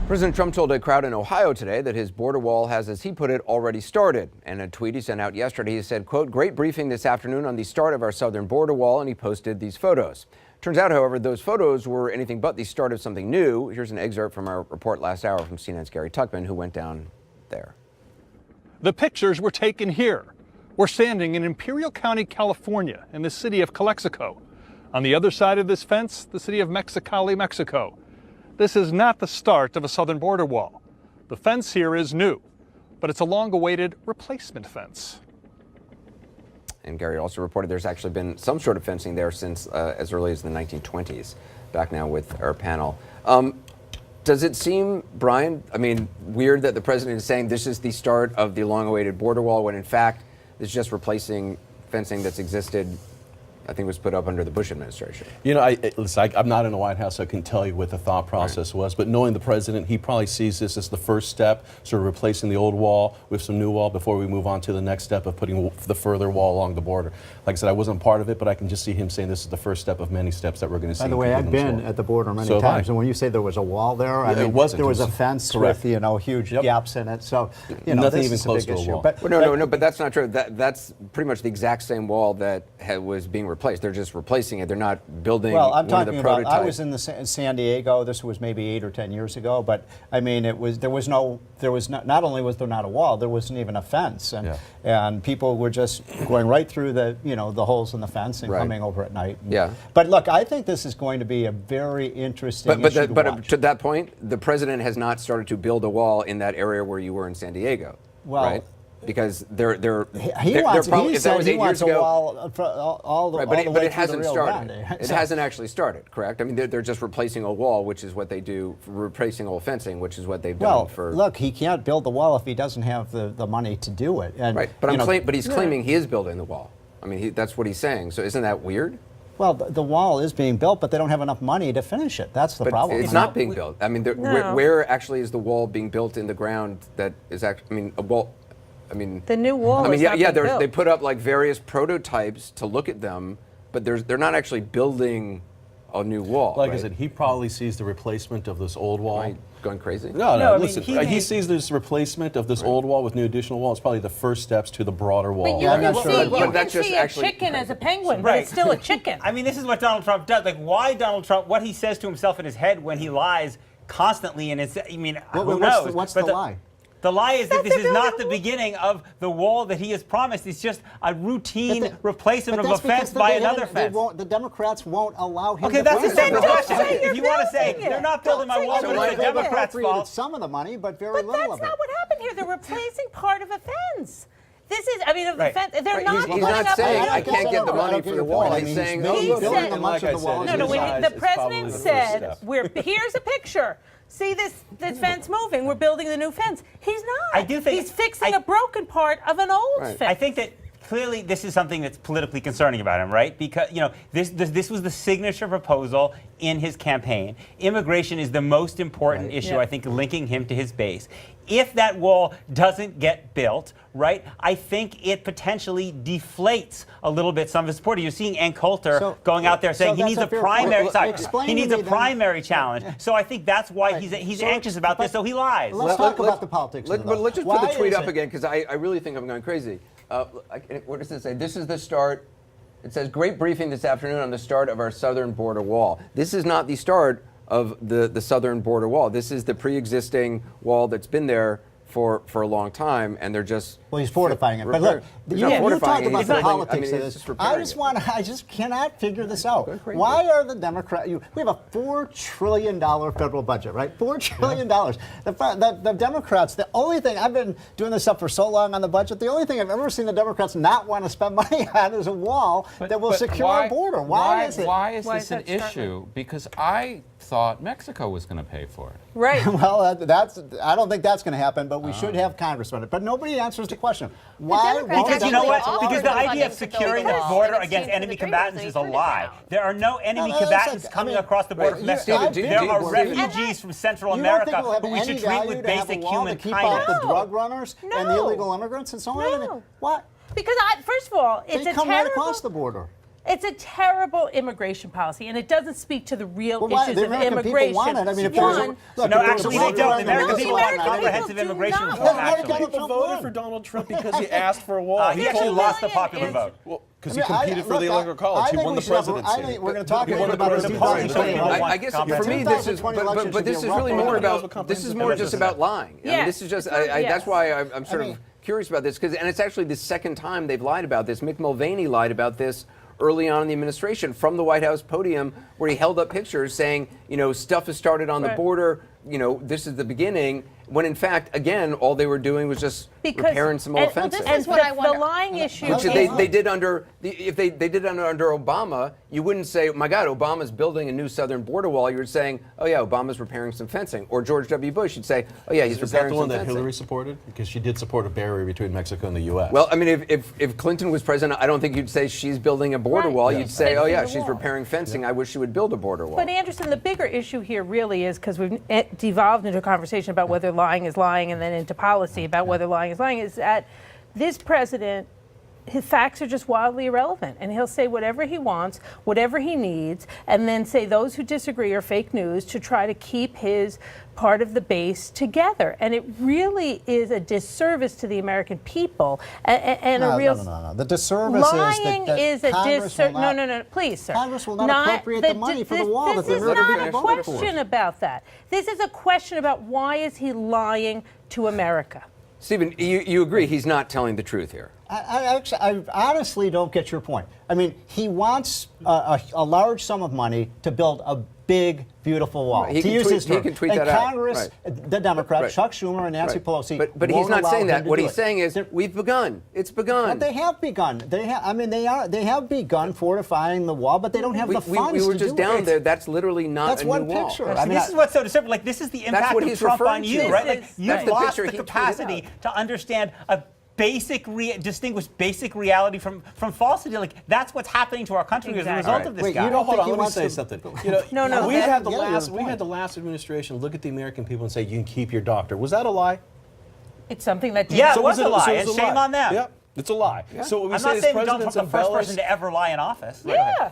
President Trump told a crowd in Ohio today that his border wall has, as he put it, already started. In a tweet he sent out yesterday, he said, quote, "Great briefing this afternoon on the start of our southern border wall," and he posted these photos. Turns out, however, those photos were anything but the start of something new. Here's an excerpt from our report last hour from CNN's Gary Tuckman, who went down there. The pictures were taken here. We're standing in Imperial County, California, in the city of Calexico. On the other side of this fence, the city of Mexicali, Mexico. This is not the start of a southern border wall. The fence here is new, but it's a long-awaited replacement fence. And Gary also reported there's actually been some sort of fencing there since as early as the 1920s. Back now with our panel. Does it seem, Brian, weird that the president is saying this is the start of the long-awaited border wall when in fact it's just replacing fencing that's existed, I think, was put up under the Bush administration? You know, I'm not in the White House, so I can tell you what the thought process was. But knowing the president, he probably sees this as the first step, sort of replacing the old wall with some new wall before we move on to the next step of putting the further wall along the border. Like I said, I wasn't part of it, but I can just see him saying this is the first step of many steps that we're going to see. By the way, I've been at the border many times, and when you say there was a wall there, I mean, there was a fence with, you know, huge gaps in it. So, you know, nothing this even is close a big to a issue. wall. But that's not true. That's pretty much the exact same wall that was being replaced. They're just replacing it. They're not building. Well, I'm one of the talking about. prototypes. I was in San Diego. This was maybe 8 or 10 years ago. But I mean, there was not only was there not a wall, there wasn't even a fence, and people were just going right through the the holes in the fence and coming over at night. But look, I think this is going to be a very interesting issue to watch. To that point, the president has not started to build a wall in that area where you were in San Diego. Well, right? Because he wants a wall all the way but it hasn't to the Rio started. Grande. It hasn't actually started, correct? I mean, they're just replacing a wall, which is what they do, replacing old fencing, which is what they've done for. Well, look, he can't build the wall if he doesn't have the money to do it. And, right, but he's claiming he is building the wall. I mean, that's what he's saying. So isn't that weird? Well, the wall is being built, but they don't have enough money to finish it. That's the problem. It's not being built. I mean, where actually is the wall being built in the ground that is actually, I mean, a wall. I mean, the new wall. They put up like various prototypes to look at them, but they're not actually building a new wall. Like I said, he probably sees the replacement of this old wall. Am I going crazy? No, listen, he sees this replacement of this old wall with new additional wall. It's probably the first steps to the broader wall. But you can see a chicken as a penguin, but it's still a chicken. I mean, this is what Donald Trump does. Like, why Donald Trump, what he says to himself in his head when he lies constantly, and it's, I mean, who knows? What's the lie? The lie is that this is not the beginning of the wall that he has promised. It's just a routine replacement of a fence by another fence. The Democrats won't allow him to that's the same question. say If you want to say they're not building my wall, but it's the Democrats' fault. Some of the money, but very little of it. But that's not what happened here. They're replacing part of a fence. This is, I mean, the fence. They're not. He's not saying I can't get the money for the wall. He's saying building much of the wall. The president said, "Here's a picture. See this fence moving. We're building the new fence." He's not. I do think he's fixing a broken part of an old fence. I think that clearly this is something that's politically concerning about him, right? Because this was the signature proposal in his campaign. Immigration is the most important issue, I think, linking him to his base. If that wall doesn't get built, right, I think it potentially deflates a little bit some of his support. You're seeing Ann Coulter going out there saying he needs a primary. He needs a primary challenge. So I think that's why he's anxious about this. So he lies. Let's talk about the politics. Let's just put the tweet up again because I really think I'm going crazy. What does it say? This is the start. It says, "Great briefing this afternoon on the start of our southern border wall." This is not the start of the southern border wall. This is the pre-existing wall that's been there for a long time, and they're just he's fortifying it. But look, you talk about the politics of this. I just cannot figure this out. Why are the Democrats? We have a $4 trillion federal budget, right? $4 trillion. The Democrats. The only thing I've been doing this up for so long on the budget. The only thing I've ever seen the Democrats not want to spend money on is a wall that will secure our border. Why is it? Why is this an issue? Because I thought Mexico was going to pay for it. Right. Well, I don't think that's going to happen, but we should have Congress on it. But nobody answers the question. Why? Because you know what? Because the idea of securing the border against enemy combatants is a lie. There are no enemy combatants coming across the border from Mexico. There are refugees from Central America who we should treat with basic human kindness. Keep out the drug runners and the illegal immigrants and so on. No. What? Because first of all, it's they come right across the border. It's a terrible immigration policy, and it doesn't speak to the real Well, why? issues The of American people immigration. want it. I mean, if One, there's a- look, No, if there's actually, a they war don't. on The American No, the people want American comprehensive people do immigration not. reform, Well, actually. people voted for Donald Trump because he asked for a wall. He actually lost the popular is- vote. Well, because he competed for the electoral college. He won the presidency. I think we're going to talk He a won little the about the presidency. 2020 Right. election. I guess for Comprehensive. me this is, 2020 election but should be this a is really rough more one. about this is more just about lying. I mean, Yes. this is just Yes. that's why I'm sort I mean- of curious about this and it's actually the second time they've lied about this. Mick Mulvaney lied about this early on in the administration from the White House podium, where he held up pictures saying, stuff has started on the Right. border. This is the beginning. When in fact, again, all they were doing was just repairing some old fences. This is what I wonder. The lying issue Which is they did under if they did it under Obama, you wouldn't say, "My God, Obama's building a new southern border wall." You would saying, "Oh yeah, Obama's repairing some fencing." Or George W. Bush, you'd say, "Oh yeah, he's Is that repairing the one some that fencing." Hillary supported? Because she did support a barrier between Mexico and the U.S. Well, I mean, if Clinton was president, I don't think you'd say she's building a border Right. wall. Yes. You'd say, "Oh Fixing yeah, the she's wall." repairing fencing. I wish she would build a border wall." But Anderson, the bigger issue here really is, because we've devolved into a conversation about whether lying is lying and then into policy about whether lying is lying, is that this president, his facts are just wildly irrelevant, and he'll say whatever he wants, whatever he needs, and then say those who disagree are fake news to try to keep his part of the base together. And it really is a disservice to the American people and a real... No. The disservice lying is that is a Congress will not, no, please, sir. Congress will not appropriate the money for the wall that the This is American not a people voted for. question about that. This is a question about why is he lying to America. Stephen, you agree he's not telling the truth here? I honestly don't get your point. I mean, he wants a large sum of money to build a big, beautiful wall. He to can use tweet- his term. he can tweet and that out. Congress, Right. the Democrats, Right. Chuck Schumer and Nancy Right. Pelosi, But he's won't not allow saying him that. to What do he's it. saying is, we've begun. It's begun. But they have begun. They have begun fortifying the wall, but they don't have the funds we were to just do down it. there. That's literally not That's a one new wall. picture. See, I mean, this is what's so disturbing. Like, this is the impact what of he's Trump referring on to. you, This right? Like, is- you've That's the lost picture the he tweeted capacity out. to understand a distinguish basic reality from falsity. Like, that's what's happening to our country as a Exactly. result of this Wait, guy. you don't Hold think on, he let me wants say to- something. No, we had the yeah, last your we had point. the last administration look at the American people and say you can keep your doctor. Was that a lie? It's something that Yeah, didn't- it was a lie, it's and shame on them. Yep, it's a lie. So what we I'm say not is saying Donald presidents Trump's the first embellish. person to ever lie in office. Yeah.